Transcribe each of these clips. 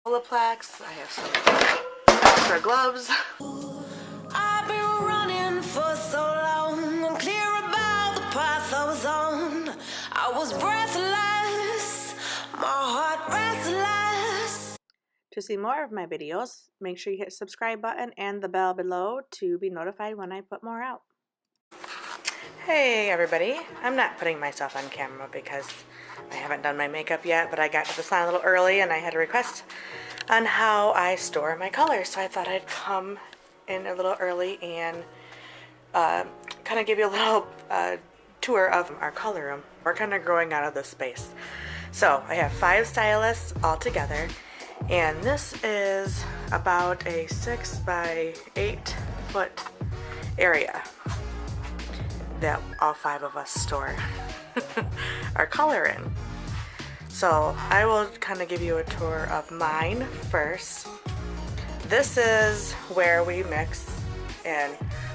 Olaplex. I have some extra gloves. I've been running for so long, I'm clear about the path I was on. I was breathless, my heart restless. To see more of my videos, make sure you hit the subscribe button and the bell below to be notified when I put more out. Hey everybody, I'm not putting myself on camera because I haven't done my makeup yet, but I got to the salon a little early and I had a request on how I store my colors, so I thought I'd come in a little early and kind of give you a little tour of our color room. We're kind of growing out of this space. So I have 5 stylists all together, and this is about a 6 by 8 foot area that all 5 of us store our color in. So I will kind of give you a tour of mine first. This is where we mix, and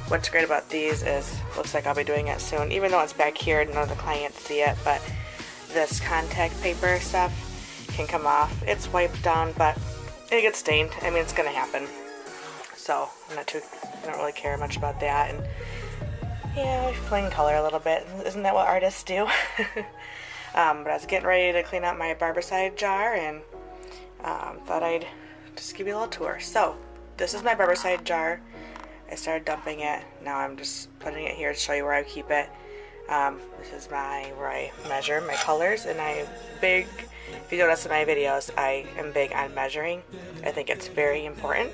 what's great about these is, looks like I'll be doing it soon, even though it's back here, none of the clients see it, but this contact paper stuff can come off. It's wiped down, but it gets stained. I mean, it's gonna happen. So I don't really care much about that. And yeah, we fling color a little bit. Isn't that what artists do? But I was getting ready to clean out my Barbicide jar and thought I'd just give you a little tour. So this is my Barbicide jar. I started dumping it. Now I'm just putting it here to show you where I keep it. This is where I measure my colors, and I'm big, if you notice in my videos, I am big on measuring. I think it's very important.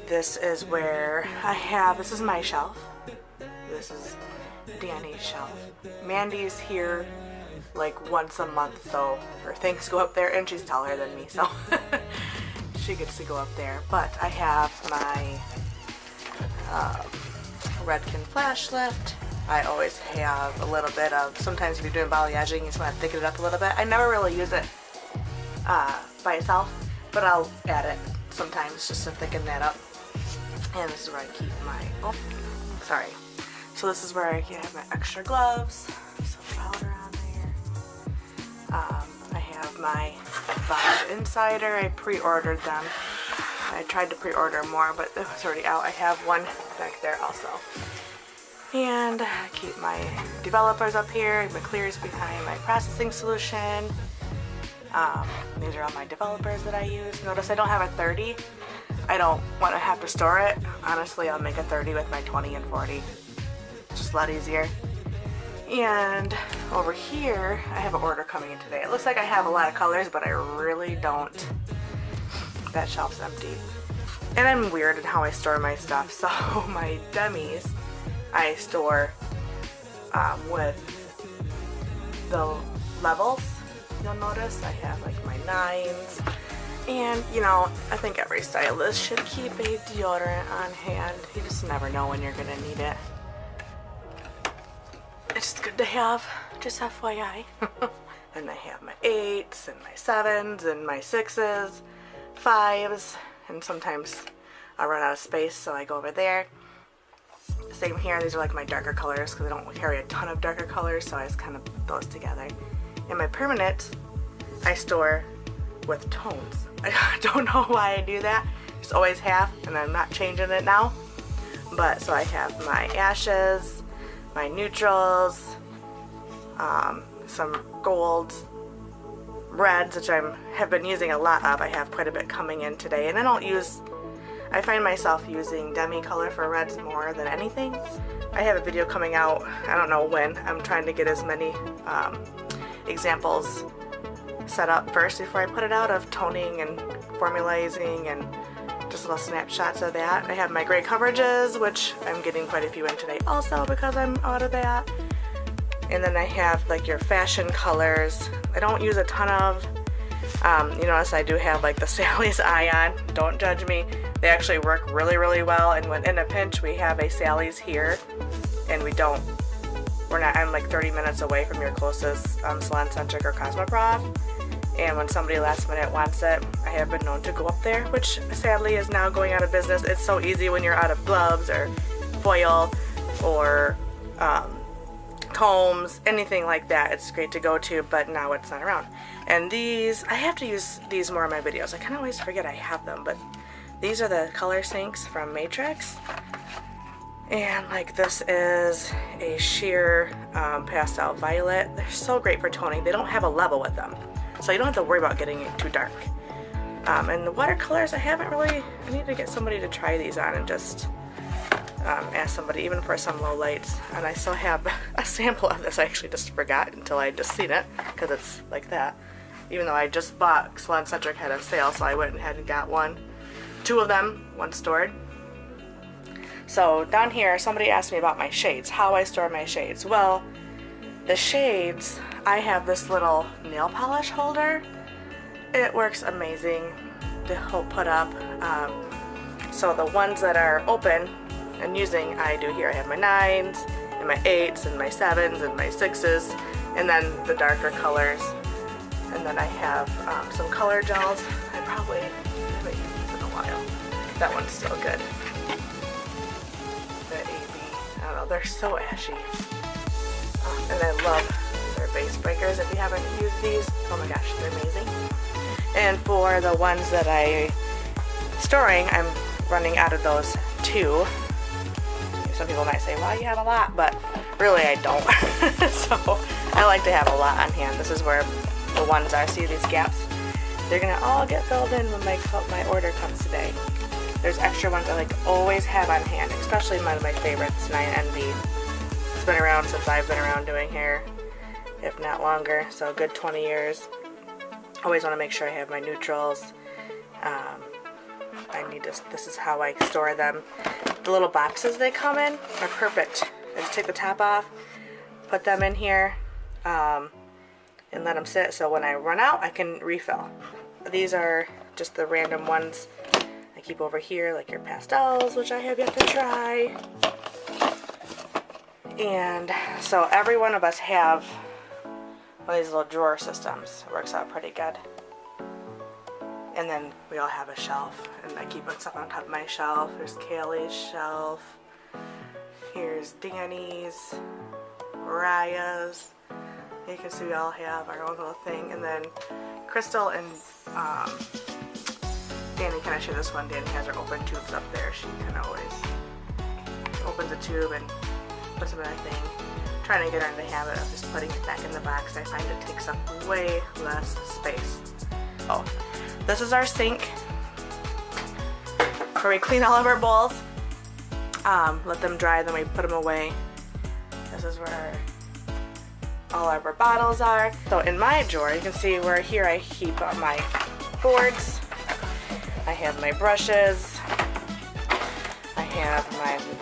This is where this is my shelf. This is Danny's shelf. Mandy's here like once a month, so her things go up there, and she's taller than me, so she gets to go up there. But I have my Redken flash lift. I always have a little bit of, sometimes if you're doing balayaging, you just want to thicken it up a little bit. I never really use it by itself, but I'll add it sometimes just to thicken that up. And this is where I keep my, so this is where I have my extra gloves, some powder on there. I have my Bob Insider. I pre-ordered them. I tried to pre-order more, but it was already out. I have one back there also. And I keep my developers up here, my clears behind my processing solution. These are all my developers that I use. Notice I don't have a 30. I don't want to have to store it. Honestly, I'll make a 30 with my 20 and 40. Just a lot easier. And over here, I have an order coming in today. It looks like I have a lot of colors, but I really don't. That shelf's empty. And I'm weird in how I store my stuff. So my dummies, I store with the levels. You'll notice I have like my 9s. And, you know, I think every stylist should keep a deodorant on hand. You just never know when you're going to need it. It's good to have, just FYI. And I have my 8s and my 7s and my 6s, 5s, and sometimes I'll run out of space, so I go over there. Same here, these are like my darker colors because I don't carry a ton of darker colors, so I just kind of put those together. And my permanent, I store with tones. I don't know why I do that. Just always have, and I'm not changing it now. But so I have my ashes, my neutrals, some golds, reds, which I have been using a lot of. I have quite a bit coming in today, and I find myself using demi color for reds more than anything. I have a video coming out, I don't know when. I'm trying to get as many examples set up first before I put it out of toning and formalizing and just little snapshots of that. I have my gray coverages, which I'm getting quite a few in today also because I'm out of that. And then I have like your fashion colors. I don't use a ton of, you notice I do have like the Sally's Ion. Don't judge me. They actually work really, really well. And when in a pinch, we have a Sally's here, and I'm like 30 minutes away from your closest Salon Centric or Cosmoprof. And when somebody last minute wants it, I have been known to go up there, which sadly is now going out of business. It's so easy when you're out of gloves or foil or combs, anything like that. It's great to go to, but now it's not around. And these, I have to use these more in my videos. I kind of always forget I have them, but these are the color sinks from Matrix. And like this is a sheer pastel violet. They're so great for toning. They don't have a level with them, so you don't have to worry about getting it too dark. And the watercolors, I need to get somebody to try these on and just ask somebody, even for some low lights. And I still have a sample of this. I actually just forgot until I just seen it, because it's like that. Even though I just bought, Salon Centric had a sale, so I went ahead and got two of them, one stored. So down here, somebody asked me about my shades, how I store my shades. Well, the shades, I have this little nail polish holder. It works amazing to put up. So the ones that are open and using, I do here. I have my 9s and my 8s and my 7s and my 6s, and then the darker colors. And then I have some color gels. I probably haven't used these in a while. That one's still good. The AB, I don't know, they're so ashy. And I love their base breakers. If you haven't used these, oh my gosh, they're amazing. And for the ones that I'm storing, I'm running out of those too. Some people might say, well, you have a lot, but really I don't. So I like to have a lot on hand. This is where the ones are. See these gaps? They're gonna all get filled in when my order comes today. There's extra ones I like always have on hand, especially one of my favorites, 9NB. It's been around since I've been around doing hair, if not longer, so a good 20 years. Always want to make sure I have my neutrals. This is how I store them. The little boxes they come in are perfect. I just take the top off, put them in here, and let them sit, so when I run out, I can refill. These are just the random ones I keep over here, like your pastels, which I have yet to try. And so every one of us have one of these little drawer systems. It works out pretty good. And then we all have a shelf, and I keep stuff on top of my shelf. There's Kaylee's shelf. Here's Danny's, Mariah's. You can see we all have our own little thing. And then Crystal and Danny kind of share this one. Danny has her open tubes up there. She kind of always opens a tube and puts them in a thing. Trying to get her in the habit of just putting it back in the box. I find it takes up way less space. Oh, this is our sink where we clean all of our bowls. Let them dry, then we put them away. This is where all of our bottles are. So in my drawer, you can see where here I keep my boards. I have my brushes. I have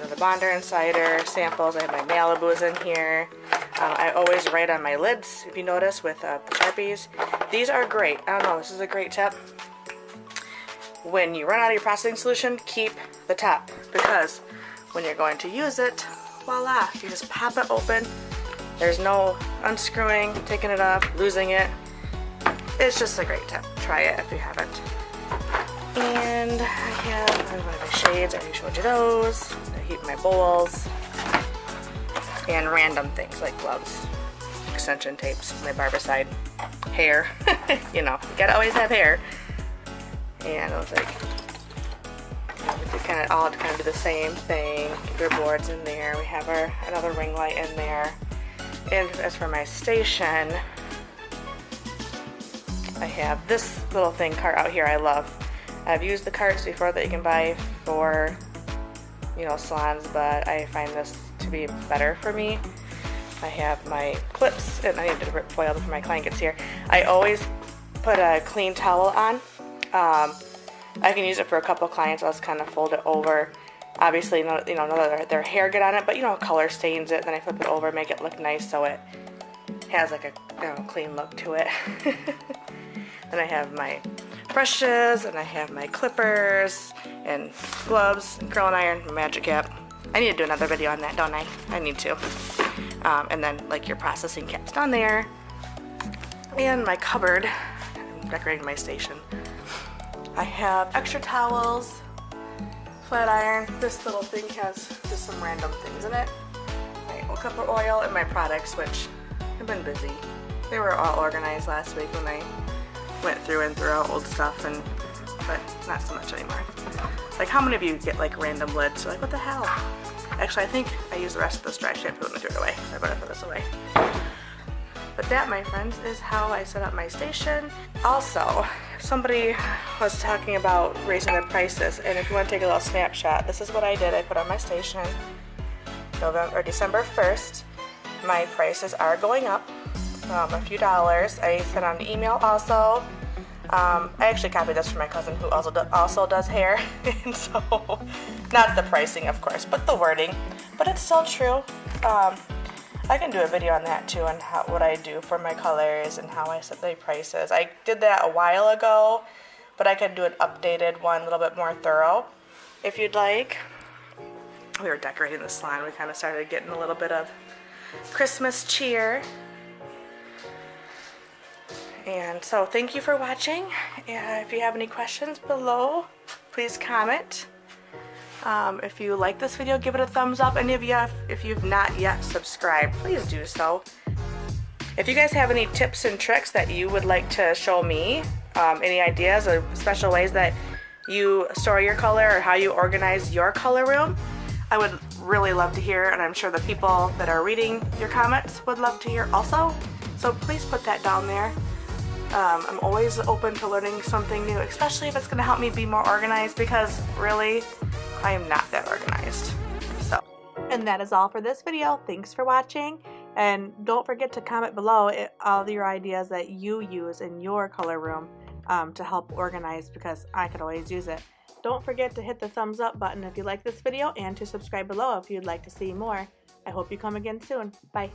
the Bonder Insider samples. I have my Malibus in here. I always write on my lids, if you notice, with Sharpies. These are great. I don't know, this is a great tip. When you run out of your processing solution, keep the top, because when you're going to use it, voila, you just pop it open. There's no unscrewing, taking it off, losing it. It's just a great tip. Try it if you haven't. And I have one of my shades. I already showed you those. I keep my bowls and random things like gloves, extension tapes, my Barbicide, hair. You know, you gotta always have hair. And I was like, we kind of all do the same thing. Keep your boards in there. We have another ring light in there. And as for my station, I have this little thing cart out here I love. I've used the carts before that you can buy for, you know, salons, but I find this to be better for me. I have my clips, and I need to rip foil before my client gets here. I always put a clean towel on. I can use it for a couple clients. I'll just kind of fold it over. Obviously, none of their hair get on it, but you know, color stains it. Then I flip it over, make it look nice, so it has like a clean look to it. Then I have my brushes, and I have my clippers and gloves, and curling iron, and magic cap. I need to do another video on that, don't I? I need to. And then like your processing caps down there, and my cupboard. I'm decorating my station. I have extra towels, flat iron. This little thing has just some random things in it. My copper oil and my products, which have been busy. They were all organized last week when I went through and threw out old stuff, but not so much anymore. Like, how many of you get like random lids? You're like, what the hell? Actually, I think I used the rest of this dry shampoo and I threw it away, so I better throw this away. But that, my friends, is how I set up my station. Also, somebody was talking about raising the prices, and if you want to take a little snapshot, this is what I did. I put on my station December 1st. My prices are going up a few dollars. I sent out an email also. I actually copied this from my cousin who also does hair, and so not the pricing, of course, but the wording. But it's still true. I can do a video on that too, on what I do for my colors and how I set the prices. I did that a while ago, but I could do an updated one, a little bit more thorough, if you'd like. We were decorating the salon. We kind of started getting a little bit of Christmas cheer. And so thank you for watching. If you have any questions below, please comment. If you like this video, give it a thumbs up. And if you've not yet subscribed, please do so. If you guys have any tips and tricks that you would like to show me, any ideas or special ways that you store your color or how you organize your color room, I would really love to hear, and I'm sure the people that are reading your comments would love to hear also. So please put that down there. I'm always open to learning something new, especially if it's going to help me be more organized, because really, I am not that organized. So, and that is all for this video. Thanks for watching, and don't forget to comment below all your ideas that you use in your color room to help organize, because I could always use it. Don't forget to hit the thumbs up button if you like this video, and to subscribe below if you'd like to see more. I hope you come again soon. Bye.